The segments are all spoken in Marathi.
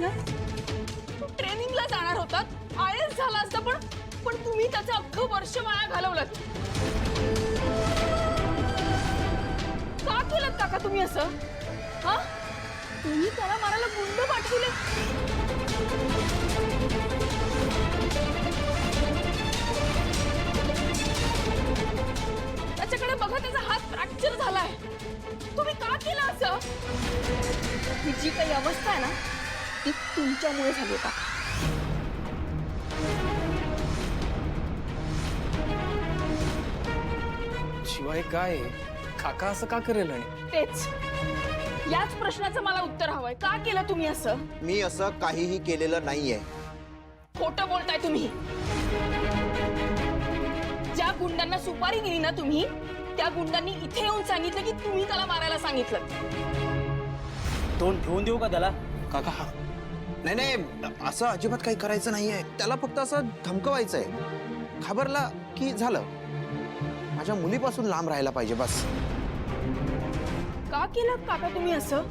ना, तू ट्रेनिंगला जाणार होता, IAS झाला असता, पण तुम्ही त्याचं अख्खं वर्ष वाया घालवलं. का केलं काका तुम्ही असं? हा, तुम्ही त्याला मारायला गुंड पाठवले. त्याच्याकडे बघा, त्याचा हात फ्रॅक्चर झालाय. तुम्ही का केलं असं? ही जी काही अवस्था आहे ना, ती तुमच्यामुळे झाली का? शिवाय काय काका असं का करेल? आणि तेच, याच प्रश्नाचं मला उत्तर हवंय. का केलं तुम्ही असं? मी असं काहीही केलेलं नाहीये. खोटं बोलताय तुम्ही. ज्या गुंडांना सुपारी दिली ना तुम्ही, त्या गुंडांनी इथे येऊन सांगितलं की तुम्ही त्याला मारायला सांगितलं. तोंड ठेवून देऊ का त्याला? काका हा, नाही नाही, असं अजिबात काही करायचं नाहीये. त्याला फक्त असं धमकवायचंय. घाबरला की झालं. माझ्या मुलीपासून लांब राहायला पाहिजे बस. का केलं काका तुम्ही असं?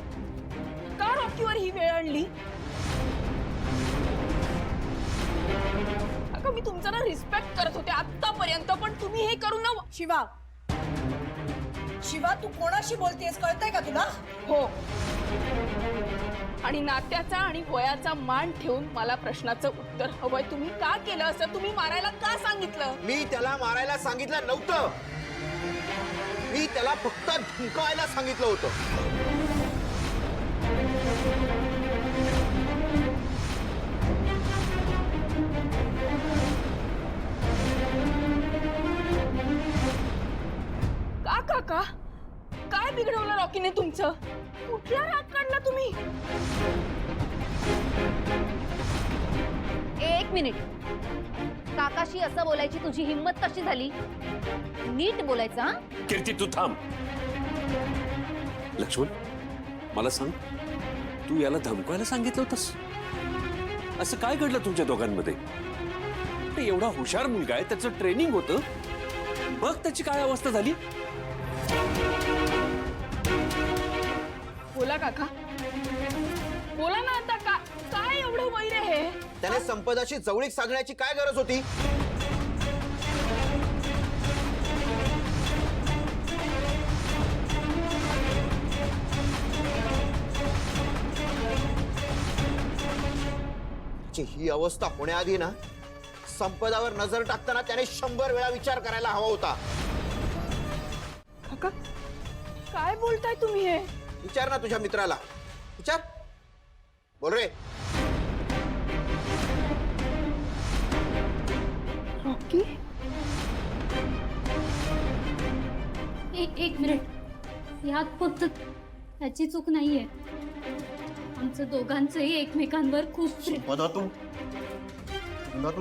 का रॉकीवर ही वेळ आणली? काका, मी तुमचा ना रिस्पेक्ट करत होते आतापर्यंत, पण तुम्ही हे करून ना. शिवा, शिवा, तू कोणाशी बोलतेस कळतंय का तुला? हो, आणि नात्याचा आणि वयाचा मान ठेवून मला प्रश्नाचं उत्तर हवंय. तुम्ही का केलं असं? तुम्ही मारायला का सांगितलं? मी त्याला मारायला सांगितलं नव्हतं. मी त्याला फक्त धमकावायला सांगितलं होतं. का काका? काय बिघडवलं रॉकीने तुमचं? कुठला राग काढला तुम्ही? एक मिनिट, काकाशी असं बोलायची तुझी हिम्मत कशी झाली? नीट बोलायचं. हा, कीर्ती तू थांब. लक्ष्मण, मला सांग, तू याला धमकायला सांगितलं होतंस? असं काय घडलं तुमच्या दोघांमध्ये? एवढा हुशार मुलगा आहे, त्याचं ट्रेनिंग होतं, बघ त्याची काय अवस्था झाली. बोला काका, बोला ना आता. काय एवढं वैर आहे? त्याने संपदाशी जवळीक साधण्याची काय गरज होती? ही अवस्था होण्याआधी ना, संपदावर नजर टाकताना त्याने 100 वेळा विचार करायला हवा होता. काका, काय बोलताय तुम्ही? हे विचार ना तुझ्या मित्राला. विचार, बोल रे. रॉकी, एक मिनिट, यात फक्त त्याची चूक नाहीये. आमचं दोघांचंही एकमेकांवर खूप मधातून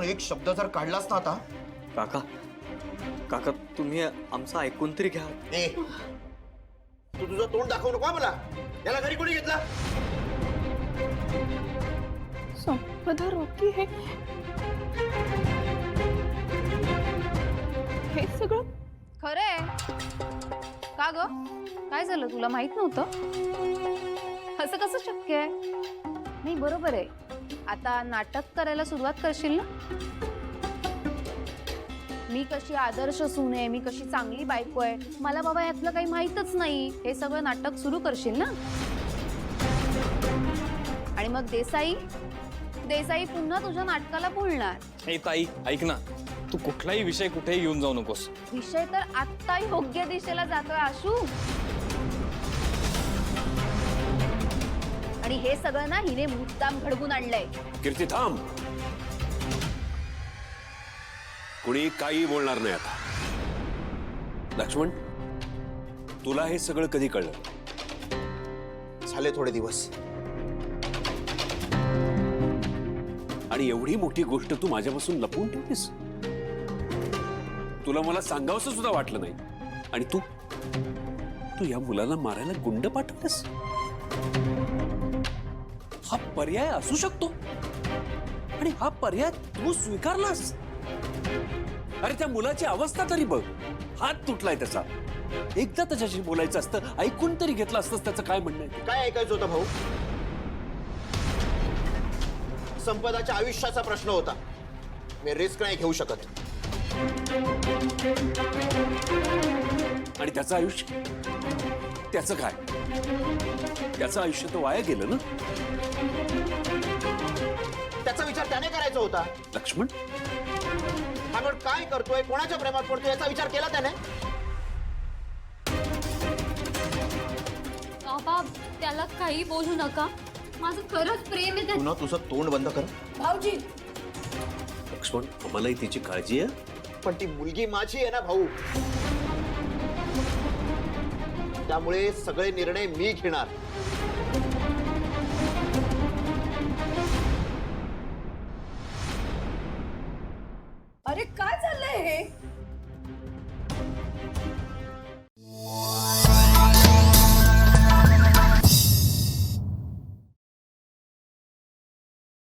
एक शब्द जर काढलास ना आता. काका, काका तुम्ही आमचं ऐकून तरी घ्या. ए, तू तुझं तोंड दाखवू नको मला. याला घरी कोणी घेतला? संपदा, रॉकी, हे सगळं खरंय का ग? काय झालं, तुला माहित नव्हतं? असं कसं शक्य आहे? नाही, बरोबर आहे. आता नाटक करायला सुरुवात करशील ना? मी कशी आदर्श सून आहे, मी कशी चांगली बायको आहे, मला बाबा यातलं काही माहीतच नाही, हे सगळं नाटक सुरू करशील ना? आणि मग देसाई पुन्हा तुझ्या नाटकाला बोलणार. हे ताई, ऐक ना, तू कुठलाही विषय कुठेही घेऊन जाऊ नकोस. विषय तर आत्ता योग्य दिशेला जातोय आशू. आणि हे सगळं ना हिने मुद्दाम घडवून आणलंय. कीर्ती थांब. कुणी काही बोलणार नाही आता. लक्ष्मण, तुला हे सगळं कधी कळलं? झाले थोडे दिवस. आणि एवढी मोठी गोष्ट तू माझ्यापासून लपवून ठेवलीस? तुला मला सांगावंसं सुद्धा वाटलं नाही. आणि तू या मुलाला मारायला गुंड पाठवलंस? हा पर्याय असू शकतो आणि हा पर्याय तू स्वीकारलास. अरे त्या मुलाची अवस्था तरी बघ. हात तुटलाय त्याचा. एकदा त्याच्याशी बोलायचं असतं, ऐकून तरी घेतलं असतं त्याचं काय म्हणणं आहे. काय ऐकायचं होतं भाऊ? संपदाच्या आयुष्याचा प्रश्न होता. मी रिस्क नाही घेऊ शकत. आणि त्याचं आयुष्य, त्याचं काय? त्याचं आयुष्य तर वाया गेलं ना. त्याचा विचार त्याने करायचा होता. लक्ष्मण, हा पण काय करतोय, कोणाच्या प्रेमात पडतोय याचा विचार केला त्याने. बाबा त्याला काही बोलू नका. माझं खरंच प्रेम आहे तू ना तुझं तोंड बंद कर. भाऊजी लक्ष्मण, आम्हालाही तिची काळजी आहे. पण ती मुलगी माझी आहे ना भाऊ. त्यामुळे सगळे निर्णय मी घेणार. अरे काय चाललंय हे?